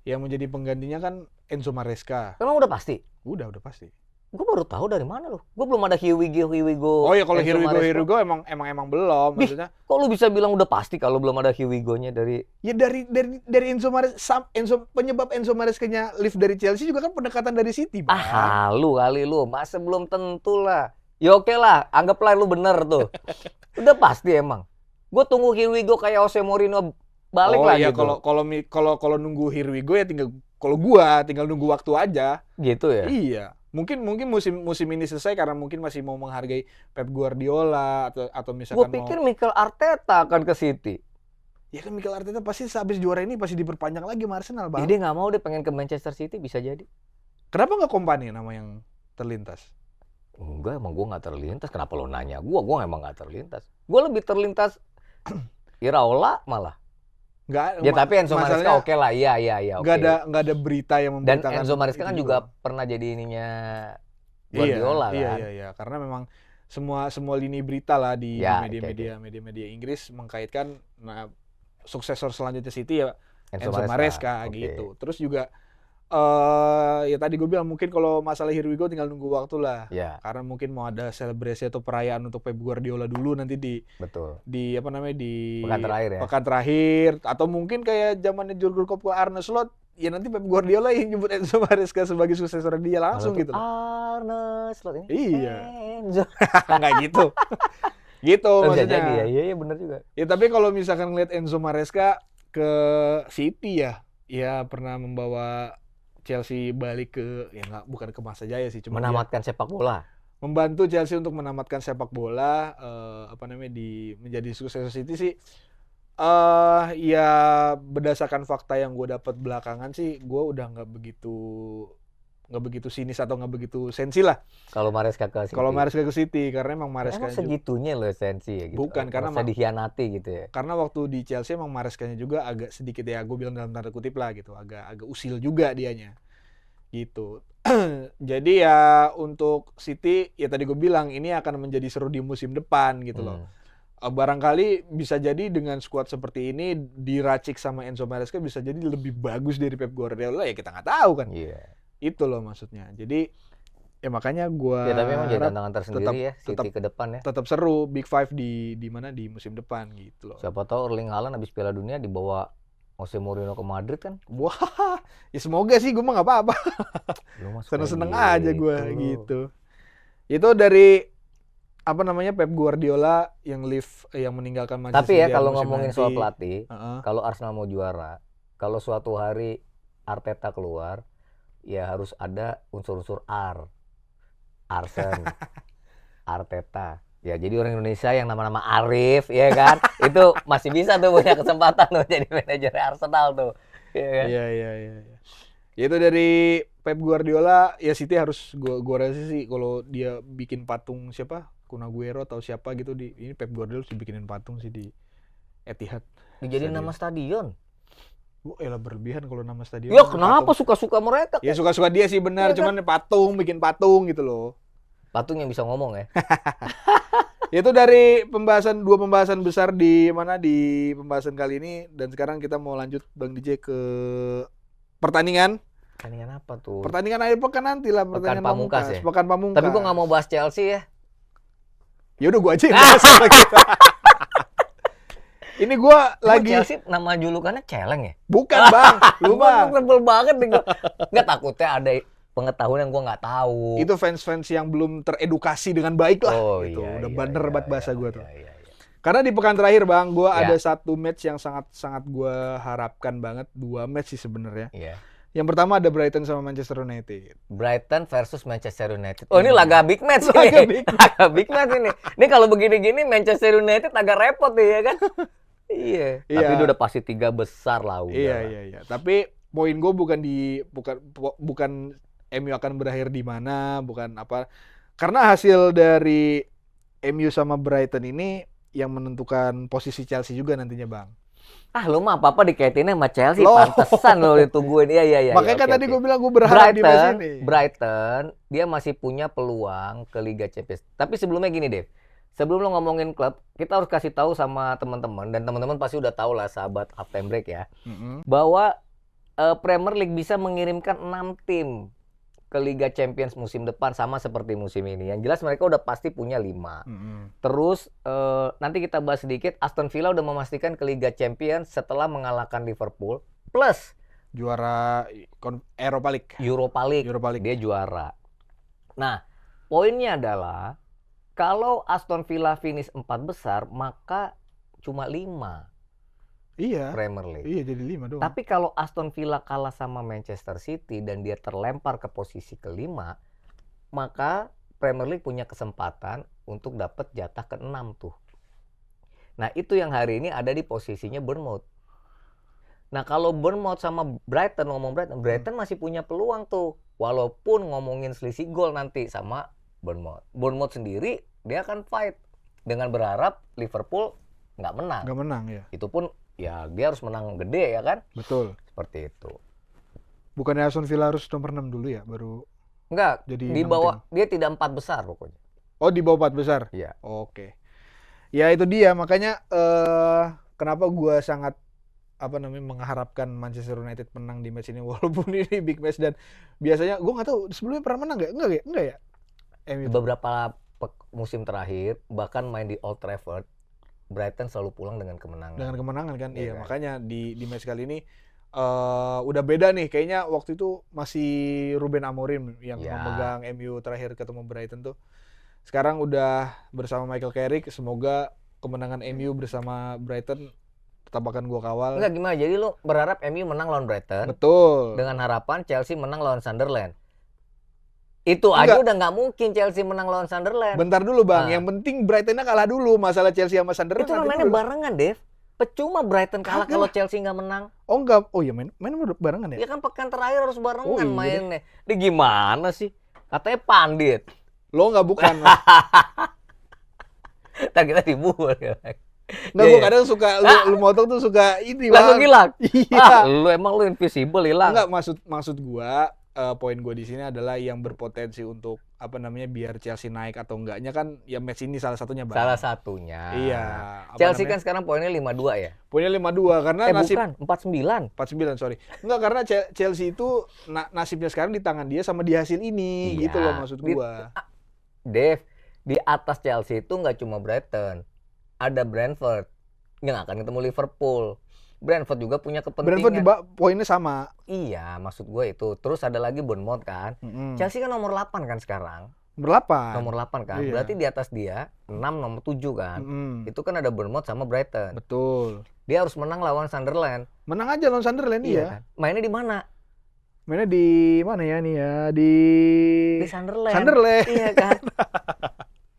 Yang menjadi penggantinya kan Enzo Maresca. Emang udah pasti? Udah pasti. Gue baru tahu dari mana loh. Gue belum ada here we go. Oh ya kalau here we go emang belum. Maksudnya. Kok lu bisa bilang udah pasti kalau belum ada here we go-nya dari? Ya dari Enzo Maresca, penyebab Enzo Maresca-nya leave dari Chelsea juga kan pendekatan dari City, Bang. Halu kali lu, masa belum tentu lah. Ya oke lah, anggaplah lu bener tuh. Udah pasti emang. Gue tunggu here we go kayak Jose Mourinho balik lagi ya, gitu. Kalau nunggu here we go ya tinggal nunggu waktu aja. Gitu ya. Iya. Mungkin musim ini selesai karena mungkin masih mau menghargai Pep Guardiola atau misalkan Gue pikir Mikel Arteta akan ke City. Ya kan Mikel Arteta pasti sehabis juara ini pasti diperpanjang lagi sama Arsenal, Bang. Jadi nggak mau dia pengen ke Manchester City bisa jadi. Kenapa nggak Kompany nama yang terlintas? Enggak, emang gue nggak terlintas. Kenapa lo nanya gue? Gue emang nggak terlintas. Gue lebih terlintas Iraola malah. Nggak, ya tapi Enzo Maresca oke lah, iya. Nggak ada berita yang memberitakan. Dan Enzo Maresca kan juga pernah jadi ininya Guardiola kan. Iya, karena memang semua lini berita lah di media Inggris mengkaitkan suksesor selanjutnya City ya Enzo Maresca gitu. Terus juga ya tadi gue bilang mungkin kalau masalah here we go tinggal nunggu waktu lah. Karena mungkin mau ada selebrasi atau perayaan untuk Pep Guardiola dulu nanti di pekan terakhir atau mungkin kayak zamannya Jurgen Klopp ke Arne Slot ya nanti Pep Guardiola yang nyebut Enzo Maresca sebagai suksesor dia langsung gitu. Arne Slot ini. Iya. Enggak gitu. Gitu maksudnya. Iya benar juga. Ya tapi kalau misalkan ngeliat Enzo Maresca ke City ya pernah membawa Chelsea balik ke bukan ke masa jaya sih, cuma menamatkan sepak bola. Membantu Chelsea untuk menamatkan sepak bola menjadi suksesor City sih. Ya berdasarkan fakta yang gue dapat belakangan sih, gue udah nggak begitu sinis atau nggak begitu sensi lah. Kalau Maresca ke City, karena emang Maresca segitunya loh sensi ya gitu. Bukan karena dikhianati gitu ya. Karena waktu di Chelsea emang Marescanya juga agak sedikit ya, gue bilang dalam tanda kutip lah gitu, agak usil juga dianya. Gitu. Jadi ya untuk City ya tadi gue bilang ini akan menjadi seru di musim depan gitu loh. Barangkali bisa jadi dengan skuad seperti ini diracik sama Enzo Maresca bisa jadi lebih bagus dari Pep Guardiola ya kita nggak tahu kan. Itu loh maksudnya. Jadi ya makanya gue tapi memang jadi tantangan tersendiri ya City ke depan ya. Tetap seru Big Five di musim depan gitu loh. Siapa tahu Erling Haaland habis Piala Dunia dibawa Jose Mourinho ke Madrid kan. Wah, ya semoga sih gue mah nggak apa-apa. Seneng-seneng aja gue gitu. Itu dari Pep Guardiola yang meninggalkan Manchester City. Tapi ya kalau ngomongin soal pelatih, kalau Arsenal mau juara, kalau suatu hari Arteta keluar, ya harus ada unsur-unsur Arsen. Arteta. Ya jadi orang Indonesia yang nama-nama Arif, ya kan? Itu masih bisa tuh punya kesempatan tuh jadi manajer Arsenal tuh. Ya kan? Iya. Ya itu dari Pep Guardiola, ya City harus gua rasa sih kalau dia bikin patung siapa? Kun Aguero atau siapa gitu ini Pep Guardiola harus dibikinin patung sih di Etihad. Dijadiin nama stadion. Elah berlebihan kalau nama stadion. Ya kenapa suka-suka mereka? Ya suka-suka dia sih benar, ya, cuman kan? bikin patung gitu loh. Patung yang bisa ngomong ya. Itu dari dua pembahasan besar di pembahasan kali ini, dan sekarang kita mau lanjut Bang DJ ke pertandingan. Pertandingan apa tuh? Pertandingan akhir pekan nanti lah, Pekan Pamungkas ya. Pekan Pamungkas. Tapi gua nggak mau bahas Chelsea ya. Ya udah gua aja yang bahas kita. Ini gua lagi Chelsea nama julukannya Celeng ya? Bukan, Bang. Lu Bang. Sebel banget nih gua. Enggak, takutnya ada pengetahuan yang gua nggak tahu. Itu fans-fans yang belum teredukasi dengan baik lah. Oh, gitu. Iya, udah iya, bener iya, banget bahasa gua tuh. Iya. Karena di pekan terakhir, Bang, gua Ya. ada satu match yang sangat gua harapkan banget. Dua match sih sebenarnya. Iya. Yang pertama ada Brighton sama Manchester United. Brighton versus Manchester United. Oh, ini laga big match Laga ini. big Laga big match ini. Ini kalau begini-gini Manchester United agak repot nih ya kan? Iya. Iya. Tapi dia udah pasti 3 besar lah udah. Iya. Tapi poin gue bukan MU akan berakhir di mana, bukan apa. Karena hasil dari MU sama Brighton ini yang menentukan posisi Chelsea juga nantinya, Bang. Lo mah apa-apa dikaitinnya sama Chelsea, Loh. Pantesan lo ditungguin. Iya. Makanya kan tadi gue bilang gue berharap di match ini. Brighton, dia masih punya peluang ke Liga Champions. Tapi sebelumnya gini, Dev. Sebelum lo ngomongin klub, kita harus kasih tahu sama teman-teman, dan teman-teman pasti udah tahu lah sahabat Halftime Break ya, bahwa Premier League bisa mengirimkan 6 tim ke Liga Champions musim depan sama seperti musim ini. Yang jelas mereka udah pasti punya 5. Terus nanti kita bahas sedikit, Aston Villa udah memastikan ke Liga Champions setelah mengalahkan Liverpool plus Juara Europa League. Dia juara. Nah, poinnya adalah kalau Aston Villa finish 4 besar, maka cuma 5. Iya. Premier League. Iya, jadi 5 doang. Tapi kalau Aston Villa kalah sama Manchester City dan dia terlempar ke posisi ke-5, maka Premier League punya kesempatan untuk dapat jatah ke-6 tuh. Nah, itu yang hari ini ada di posisinya Bournemouth. Nah, kalau Bournemouth sama Brighton, Brighton masih punya peluang tuh. Walaupun ngomongin selisih gol nanti sama Bournemouth. Bournemouth sendiri dia akan fight dengan berharap Liverpool nggak menang. Nggak menang ya. Itu pun ya dia harus menang gede ya kan? Betul. Seperti itu. Bukannya Aston Villa harus nomor 6 dulu ya baru Enggak, jadi di bawah dia tidak 4 besar pokoknya. Oh, di bawah 4 besar? Iya. Oke. Ya itu dia, makanya kenapa gua sangat mengharapkan Manchester United menang di match ini walaupun ini big match, dan biasanya gua nggak tahu sebelumnya pernah menang enggak ya? Beberapa musim terakhir bahkan main di Old Trafford, Brighton selalu pulang dengan kemenangan. Dengan kemenangan kan? Iya, kan? Makanya di match kali ini udah beda nih. Kayaknya waktu itu masih Ruben Amorim yang memegang MU terakhir ketemu Brighton tuh. Sekarang udah bersama Michael Carrick. Semoga kemenangan MU bersama Brighton tetap akan gua kawal. Enggak, gimana? Jadi lo berharap MU menang lawan Brighton. Betul. Dengan harapan Chelsea menang lawan Sunderland. Itu aja udah nggak mungkin Chelsea menang lawan Sunderland. Bentar dulu, Bang. Yang penting Brighton-nya kalah dulu. Masalah Chelsea sama Sunderland. Itu namanya barengan, Dev. Percuma Brighton kalah kalau Chelsea nggak menang. Oh enggak. Oh iya, main barengan ya? Ya kan pekan terakhir harus barengan mainnya. Ini gimana sih? Katanya pandit. Lo nggak bukan. Ntar kita dibul. Nggak, gue kadang suka lu motong tuh suka ini, Bang. Langsung hilang. Iya. Lu emang lu invisible hilang. Enggak, maksud gua poin gua di sini adalah yang berpotensi untuk biar Chelsea naik atau enggaknya kan ya match ini salah satunya, Bang. Salah satunya. Iya. Chelsea kan sekarang poinnya 52 ya? Poinnya 52 karena bukan, 49. 49, sorry. Enggak, karena Chelsea itu nasibnya sekarang di tangan dia sama di hasil ini, gitu loh maksud gua. Dev, di atas Chelsea itu nggak cuma Brighton. Ada Brentford yang akan ketemu Liverpool. Brentford juga punya kepentingan. Brentford poinnya sama. Iya, maksud gue itu. Terus ada lagi Bournemouth kan. Chelsea kan nomor 8 kan sekarang. Nomor 8 kan. Iya. Berarti di atas dia 6 nomor 7 kan. Itu kan ada Bournemouth sama Brighton. Betul. Dia harus menang lawan Sunderland. Menang aja lawan Sunderland, iya. Kan? Mainnya di mana? Mainnya di mana ya nih ya? Di Sunderland. Sunderland. Iya kan?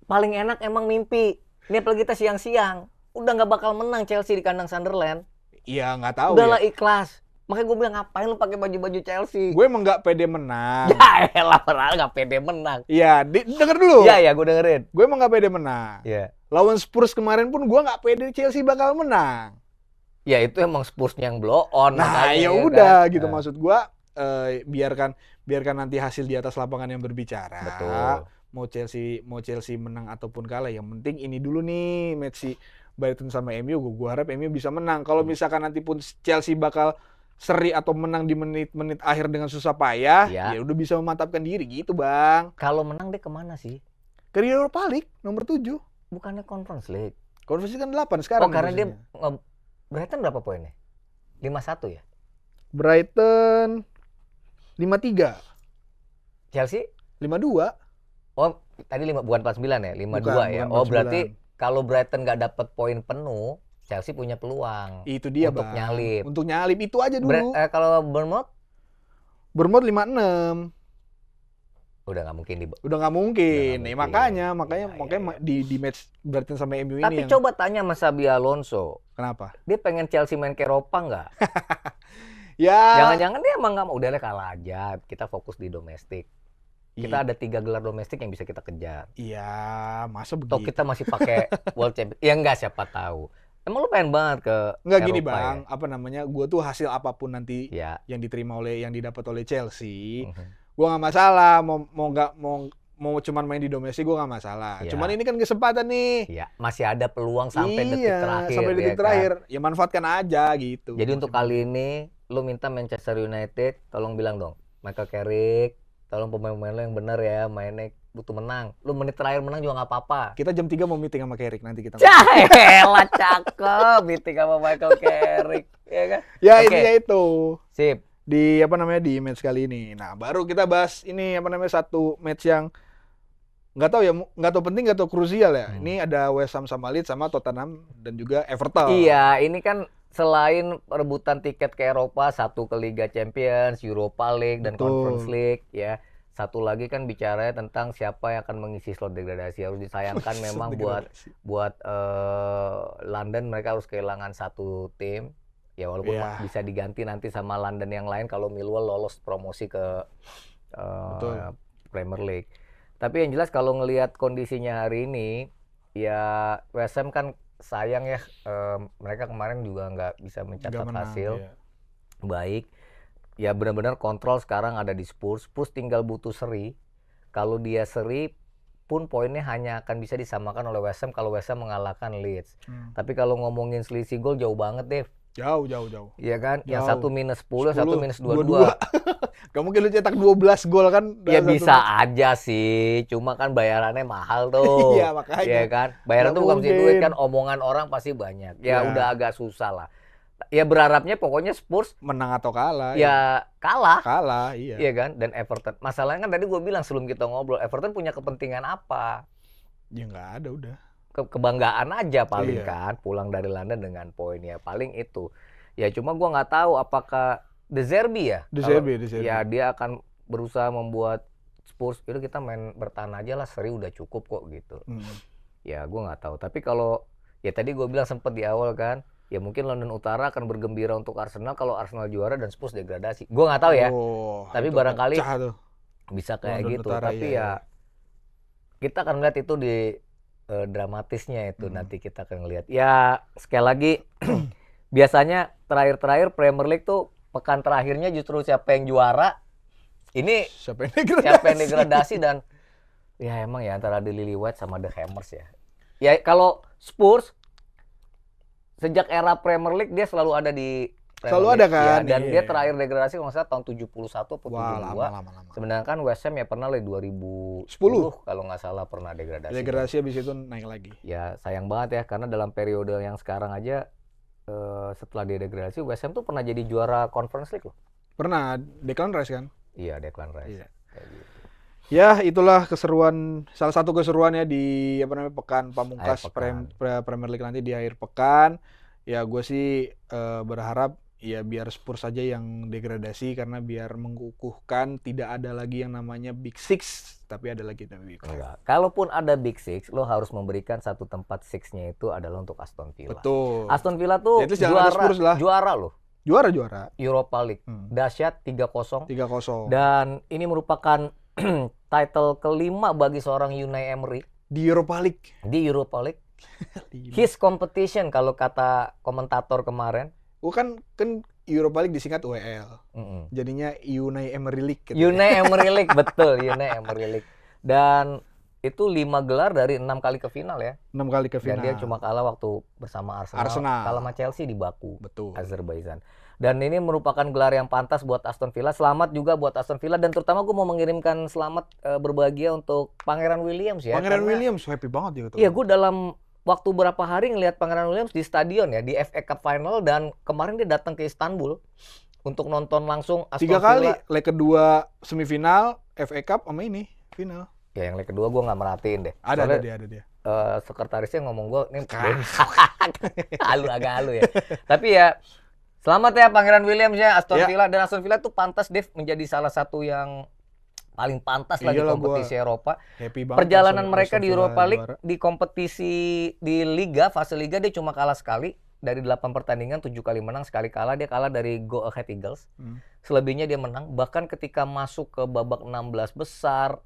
paling enak emang mimpi. Ini apalagi kita siang-siang. Udah nggak bakal menang Chelsea di kandang Sunderland. Iya, nggak tahu Udahlah ya. ikhlas. Makanya gue bilang ngapain lu pakai baju-baju Chelsea? Gue emang nggak pede menang. Ya elah, padahal nggak pede menang. Iya, denger dulu. Iya, gue dengerin. Gue emang nggak pede menang. Iya. Lawan Spurs kemarin pun gue nggak pede Chelsea bakal menang. Ya itu emang Spursnya yang blow on. Nah, ya udah gitu maksud gue. Biarkan nanti hasil di atas lapangan yang berbicara. Betul. Mau Chelsea menang ataupun kalah, yang penting ini dulu nih match si Brighton sama MU. Gue harap MU bisa menang. Kalau misalkan nanti pun Chelsea bakal seri atau menang di menit-menit akhir dengan susah payah, ya udah bisa memantapkan diri gitu, Bang. Kalau menang dia kemana sih? Ke Europa League nomor 7. Bukannya Conference League. Conference League kan 8 sekarang. Oh, karena dia Brighton berapa poinnya? 51 ya? Brighton 53. Chelsea 52. Oh, tadi bukan 49 ya? 52 ya. Bukan Oh, 49. berarti kalau Brighton nggak dapat poin penuh, Chelsea punya peluang. Itu dia, untuk Bang. nyalip. Untuk nyalip itu aja dulu. Kalau Bournemouth 56. udah nggak mungkin Udah nggak mungkin. Udah nggak makanya mungkin. di match Brighton sama MU ini. Tapi coba tanya sama Xabi Alonso. Kenapa? Dia pengen Chelsea main ke Eropa nggak? Ya. Jangan-jangan dia emang nggak mau. Udahlah kalah aja. Kita fokus di domestik. Kita ada 3 gelar domestik yang bisa kita kejar. Iya, masa Atau begitu? kita masih pakai World Champions. Ya enggak, siapa tahu. Emang lu pengen banget ke Enggak Eropa gini, Bang. Ya? Apa namanya? Gua tuh hasil apapun nanti Ya. yang didapat oleh Chelsea, gua nggak masalah. Mau cuman main di domestik gua nggak masalah. Ya. Cuman ini kan kesempatan nih. Ya, masih ada peluang sampai detik terakhir. Sampai detik ya terakhir. Kan? Ya manfaatkan aja gitu. Jadi untuk kali ini lu minta Manchester United tolong bilang dong, Michael Carrick, tolong pemain-pemain lo yang benar ya, mainnya butuh menang. Lu menit terakhir menang juga nggak apa-apa. Kita jam 3 mau meeting sama Carrick nanti kita. Elah cakep, meeting sama Michael Carrick, ya kan? Ya intinya itu. Sip. Di di match kali ini. Nah, baru kita bahas ini satu match yang nggak tahu penting, nggak tahu krusial ya. Ini ada West Ham sama Leeds sama Tottenham dan juga Everton. Iya, ini kan selain perebutan tiket ke Eropa, satu ke Liga Champions, Europa League dan Conference League ya. Satu lagi kan bicaranya tentang siapa yang akan mengisi slot degradasi. Harus disayangkan memang buat London, mereka harus kehilangan satu tim. Ya walaupun bisa diganti nanti sama London yang lain kalau Millwall lolos promosi ke Premier League. Tapi yang jelas kalau ngelihat kondisinya hari ini, ya West Ham kan sayang ya, mereka kemarin juga nggak bisa mencatat hasil baik. Ya benar-benar kontrol sekarang ada di Spurs. Spurs tinggal butuh seri. Kalau dia seri pun poinnya hanya akan bisa disamakan oleh West Ham kalau West Ham mengalahkan Leeds. Tapi kalau ngomongin selisih gol jauh banget, Dev. Jauh. Iya kan? Yang satu minus 10, satu minus 22. Kamu mungkin lu cetak 12 gol kan? Ya bisa aja sih, cuma kan bayarannya mahal tuh. Iya makanya. Iya kan? Bayaran tuh bukan duit kan, omongan orang pasti banyak. Ya udah agak susah lah. Ya berharapnya pokoknya Spurs menang atau kalah. Ya kalah. Kalah, iya. Iya kan? Dan Everton. Masalahnya kan tadi gue bilang sebelum kita ngobrol, Everton punya kepentingan apa? Ya nggak ada udah. Kebanggaan aja paling kan, pulang dari London dengan poin ya paling itu. Ya cuma gue nggak tahu apakah De Zerbi ya. De Zerbi. Ya dia akan berusaha membuat Spurs itu kita main bertahan aja lah, seri udah cukup kok gitu. Ya gue nggak tahu. Tapi kalau ya tadi gue bilang sempet di awal kan, ya mungkin London Utara akan bergembira untuk Arsenal kalau Arsenal juara dan Spurs degradasi. Gue nggak tahu ya. Tapi barangkali bisa kayak London gitu. Utara, tapi ya kita akan lihat itu di dramatisnya itu nanti kita akan lihat. Ya sekali lagi biasanya terakhir Premier League tuh pekan terakhirnya justru siapa yang juara. Ini siapa yang degradasi dan ya emang ya antara The Lily White sama The Hammers ya. Ya kalau Spurs sejak era Premier League dia selalu ada di ada kan ya, dan dia terakhir degradasi kalau nggak salah tahun 71 atau 72. Lama. Sedangkan West Ham ya pernah di 2010 kalau nggak salah pernah degradasi. Degradasi habis itu naik lagi. Ya sayang banget ya karena dalam periode yang sekarang aja setelah dia degradasi West Ham tuh pernah jadi juara Conference League loh. Pernah, Declan Rice kan? Iya, Declan Rice. Iya. Gitu. Ya, itulah salah satu keseruannya di pekan pamungkas Premier League nanti di akhir pekan. Ya gue sih berharap ya biar Spurs saja yang degradasi karena biar mengukuhkan tidak ada lagi yang namanya Big Six, tapi ada lagi yang Big Five. Enggak. Kalaupun ada Big Six, lo harus memberikan satu tempat six-nya itu adalah untuk Aston Villa. Betul. Aston Villa tuh Ya, juara loh. Juara. Europa League. Dahsyat 3-0. 3-0. Dan ini merupakan title kelima bagi seorang Unai Emery Di Europa League. di Europa League. His competition kalau kata komentator kemarin. Kan Europa League disingkat UEL. Jadinya Unai Emery League gitu. Unai Emery League, betul, Unai Emery League. Dan itu 5 gelar dari 6 kali ke final ya. 6 kali ke final. Dan dia cuma kalah waktu bersama Arsenal. Kalah sama Chelsea di Baku, Betul. Azerbaijan. Dan ini merupakan gelar yang pantas buat Aston Villa. Selamat juga buat Aston Villa. Dan terutama gue mau mengirimkan selamat berbahagia untuk Pangeran Williams ya. Pangeran Williams happy banget ya. Iya, gue dalam waktu berapa hari ngelihat Pangeran Williams di stadion ya, di FA Cup Final. Dan kemarin dia datang ke Istanbul untuk nonton langsung Aston Villa. 3 kali, leg kedua semifinal, FA Cup sama ini, final. Ya yang leg kedua gue nggak merhatiin deh. Ada dia. Sekretarisnya ngomong gue, ini agak halu ya. Tapi ya, selamat ya Pangeran Williams ya, Aston Villa. Dan Aston Villa tuh pantas, Dev, menjadi salah satu yang paling pantas lah di kompetisi Eropa. Perjalanan mereka di Europa League, di kompetisi di Liga, fase Liga dia cuma kalah sekali. Dari 8 pertandingan, 7 kali menang, sekali kalah. Dia kalah dari Go Ahead Eagles. Selebihnya dia menang. Bahkan ketika masuk ke babak 16 besar,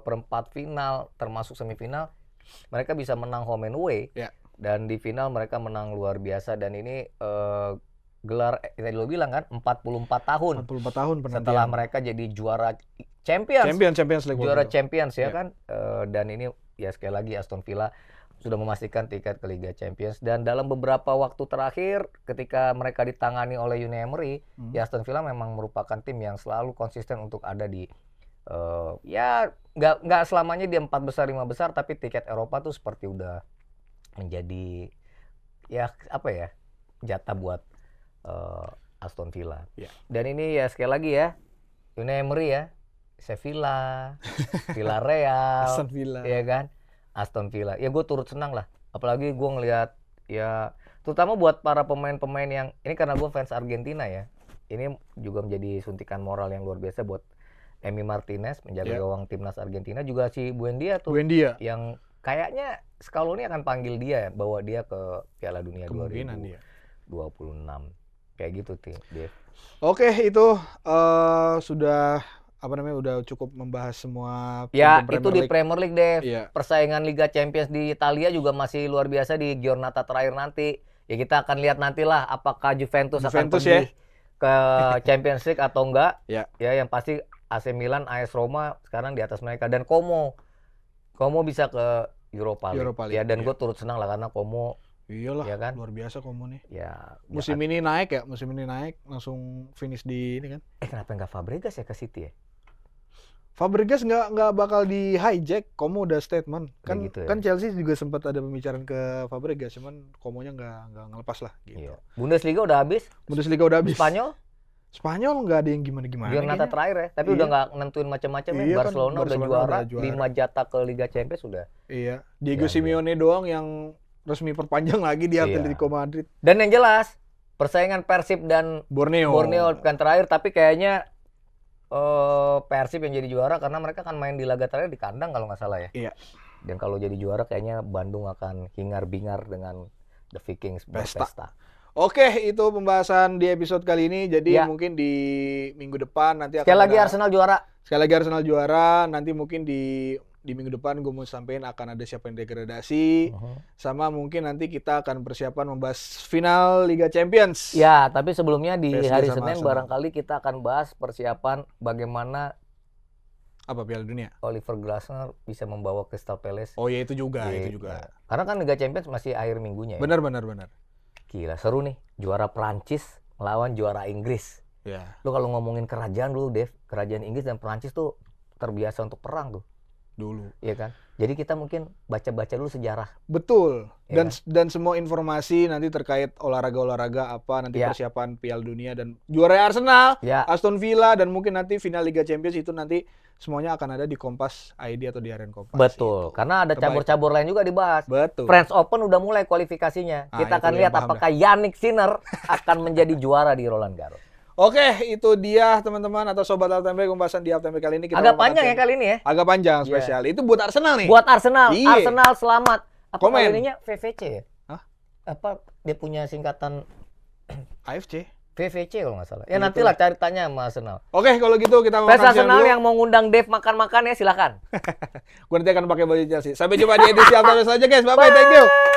perempat final, termasuk semifinal, mereka bisa menang home and away. Dan di final mereka menang luar biasa. Dan ini gelar, tadi lo bilang kan, 44 tahun. 44 tahun penantian. Setelah mereka jadi juara Champions League. Juara Champions ya kan. Dan ini ya sekali lagi Aston Villa sudah memastikan tiket ke Liga Champions. Dan dalam beberapa waktu terakhir ketika mereka ditangani oleh Unai Emery, ya Aston Villa memang merupakan tim yang selalu konsisten untuk ada di ya nggak selamanya di 4 besar 5 besar, tapi tiket Eropa tuh seperti udah menjadi ya apa ya, jatah buat Aston Villa. Dan ini ya sekali lagi ya, Unai Emery ya, Sevilla, Villarreal, Aston Villa. ya kan, Aston Villa. Ya gue turut senang lah, apalagi gue ngelihat ya, terutama buat para pemain-pemain yang ini, karena gue fans Argentina ya, ini juga menjadi suntikan moral yang luar biasa buat Emi Martinez, menjaga gawang timnas Argentina, juga si Buendia tuh, yang kayaknya Scaloni akan panggil dia, bawa dia ke Piala Dunia 2026. Kayak gitu Dev. Oke, itu sudah udah cukup membahas semua. Ya itu di Premier League, Dev. Persaingan Liga Champions di Italia juga masih luar biasa di giornata terakhir nanti. Ya kita akan lihat nantilah apakah Juventus akan pergi ke Champions League atau enggak. Ya yang pasti AC Milan, AS Roma sekarang di atas mereka, dan Como bisa ke Europa League. Ya dan gue turut senang lah karena Como iyalah ya kan? Luar biasa Como nih. Ya musim ini naik langsung finish di ini kan. Kenapa nggak Fabregas ya ke City ya? Fabregas nggak bakal di hijack, Como udah statement kan gitu ya? Kan Chelsea juga sempat ada pembicaraan ke Fabregas, cuman Comonya nggak ngelepas lah gitu. Bundesliga udah habis. Spanyol nggak ada yang gimana-gimana. Giornata terakhir ya, tapi udah nggak nentuin macam-macam ya. Barcelona udah juara, 5 jatah ke Liga Champions sudah. Iya, Diego Simeone doang yang resmi perpanjang lagi di Atletico Madrid. Dan yang jelas persaingan Persib dan Borneo pekan terakhir, tapi kayaknya Persib yang jadi juara karena mereka kan main di laga terakhir di kandang kalau nggak salah ya. Iya. Dan kalau jadi juara kayaknya Bandung akan hingar-bingar dengan The Vikings berpesta. Oke, itu pembahasan di episode kali ini. Jadi mungkin di minggu depan nanti akan Sekali lagi Arsenal juara. Nanti mungkin di minggu depan gue mau sampein akan ada siapa yang degradasi. Sama mungkin nanti kita akan persiapan membahas final Liga Champions. Ya, tapi sebelumnya di hari Senin barangkali kita akan bahas persiapan bagaimana Piala Dunia. Oliver Glasner bisa membawa Crystal Palace. Oh ya itu juga. Karena kan Liga Champions masih akhir minggunya ya. Benar. Gila, seru nih. Juara Prancis melawan juara Inggris. Ya. Lu kalau ngomongin kerajaan dulu, Dev, kerajaan Inggris dan Prancis tuh terbiasa untuk perang tuh. dulu. Iya kan? Jadi kita mungkin baca-baca dulu sejarah. Betul. Iya Dan semua informasi nanti terkait olahraga apa nanti Iya. persiapan Piala Dunia dan juara Arsenal, Ya, Aston Villa dan mungkin nanti final Liga Champions itu nanti semuanya akan ada di Kompas ID atau di Harian Kompas. betul. Itu. Karena ada Terbaik. cabur-cabur lain juga dibahas. Betul. French Open udah mulai kualifikasinya. Ah, Kita itu akan yang lihat paham apakah Yannick Sinner akan menjadi juara di Roland Garros. Oke, itu dia teman-teman atau sobat Altempe pembahasan di Altempe kali ini. Kita Agak memakan panjang ya tema- kali ini ya. Agak panjang Iya. spesial. Itu buat Arsenal nih. Buat Arsenal, Iya. Arsenal selamat. Apa Komen. kali ininya VVC ya? Hah? Apa dia punya singkatan AFC. VVC kalau nggak salah. Ya Gitu. nantilah cari tanya sama Arsenal. Oke, kalau gitu kita mau Fans makan siang Arsenal dulu. yang mau ngundang Dave makan-makan ya silakan. Gue nanti akan pakai baju Chelsea. Sampai jumpa di edisi Altempe selanjutnya guys. Bye-bye, thank you.